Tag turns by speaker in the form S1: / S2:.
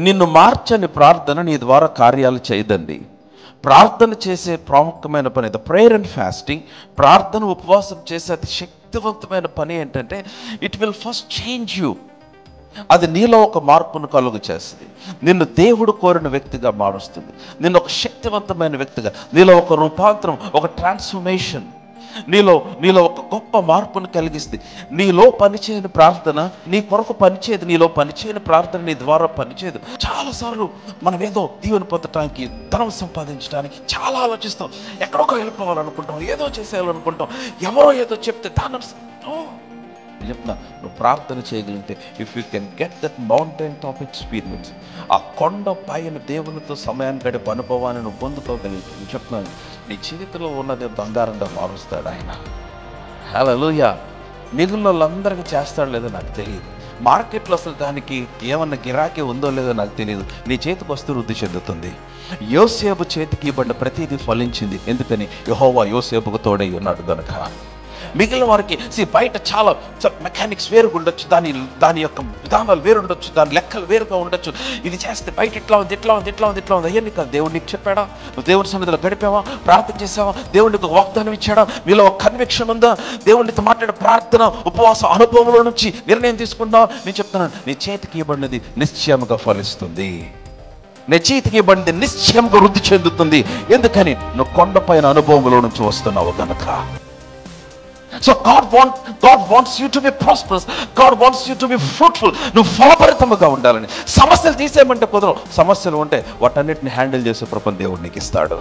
S1: నిన్ను మార్చని ప్రార్థన నీ ద్వారా కార్యాలు చేయదండి. ప్రార్థన చేసే ప్రాముఖ్యమైన పని ప్రేయర్ అండ్ ఫాస్టింగ్. ప్రార్థన ఉపవాసం చేసే అతి శక్తివంతమైన పని ఏంటంటే it will first change you. అది నీలో ఒక మార్పును కలుగు చేస్తుంది. నిన్ను దేవుడు కోరిన వ్యక్తిగా మారుస్తుంది. నిన్ను ఒక శక్తివంతమైన వ్యక్తిగా, నీలో ఒక రూపాంతరం, ఒక ట్రాన్స్ఫర్మేషన్, నీలో ఒక గొప్ప మార్పును కలిగిస్తుంది. నీలో పనిచేయని ప్రార్థన నీ కొరకు పనిచేయదు. నీలో పనిచేయని ప్రార్థన నీ ద్వారా పనిచేయదు. చాలాసార్లు మనం ఏదో దీవెన పొందటానికి, ధనం సంపాదించడానికి చాలా ఆలోచిస్తాం. ఎక్కడొక వెళ్ళిపోవాలనుకుంటాం, ఏదో చేసేయాలనుకుంటాం, ఎవరో ఏదో చెప్తే దాని చెప్తున్నా, నువ్వు ప్రార్థన చేయగలిగితే if you can get that mountain top experience, ఆ కొండ పైన దేవునితో సమయాన్ని గడిపే అనుభవాన్ని నువ్వు పొందుకోగలిగితే, నేను చెప్తున్నాను, నీ చేతిలో ఉన్నది బంగారంగా మారుస్తాడు ఆయన. హల్లెలూయా. మిగిలిన వాళ్ళందరికీ చేస్తాడు లేదో నాకు తెలియదు. మార్కెట్లో అసలు దానికి ఏమన్నా గిరాకీ ఉందో లేదో నాకు తెలియదు. నీ చేతికి వస్తూ వృద్ధి చెందుతుంది. యోసేపు చేతికి ఇవ్వబడ్డ ప్రతిదీ ఫలించింది. ఎందుకని? యెహోవా యోసేపుకు తోడై ఉన్నాడు గనుక. మిగిలిన వారికి బయట చాలా మెకానిక్స్ వేరుగా ఉండొచ్చు, దాని యొక్క విధానాలు వేరుండొచ్చు, దాని లెక్కలు వేరుగా ఉండొచ్చు. ఇది చేస్తే బయట ఇట్లా ఉంది, ఇట్లా ఉంది, ఇట్లా ఉంది, ఇట్లా ఉంది. అయ్యా నీకు దేవుడు నీకు చెప్పాడా? నువ్వు దేవుడి సన్నిధిలో గడిపావా? ప్రార్థన చేసావా? దేవుడికి ఒక వాగ్దానం ఇచ్చాడా? మీలో ఒక కన్విక్షన్ ఉందా? దేవుడితో మాట్లాడే ప్రార్థన, ఉపవాస అనుభవంలో నుంచి నిర్ణయం తీసుకున్నావా? నేను చెప్తున్నాను, నీ చేతికి ఇవ్వబడినది నిశ్చయంగా ఫలిస్తుంది. నీ చేతికి ఇవ్వబడింది నిశ్చయంగా వృద్ధి చెందుతుంది. ఎందుకని? నువ్వు కొండపైన అనుభవంలో నుంచి వస్తున్నావు కనుక. So God wants you to be prosperous. God wants you to be fruitful. నువ్వు ఫలభరితముగా ఉండాలని. సమస్యలు తీసేయమంటే కుదరవు. సమస్యలు ఉంటే వాటన్నిటిని హ్యాండిల్ చేసే కృపను దేవుడు నీకు ఇస్తాడు.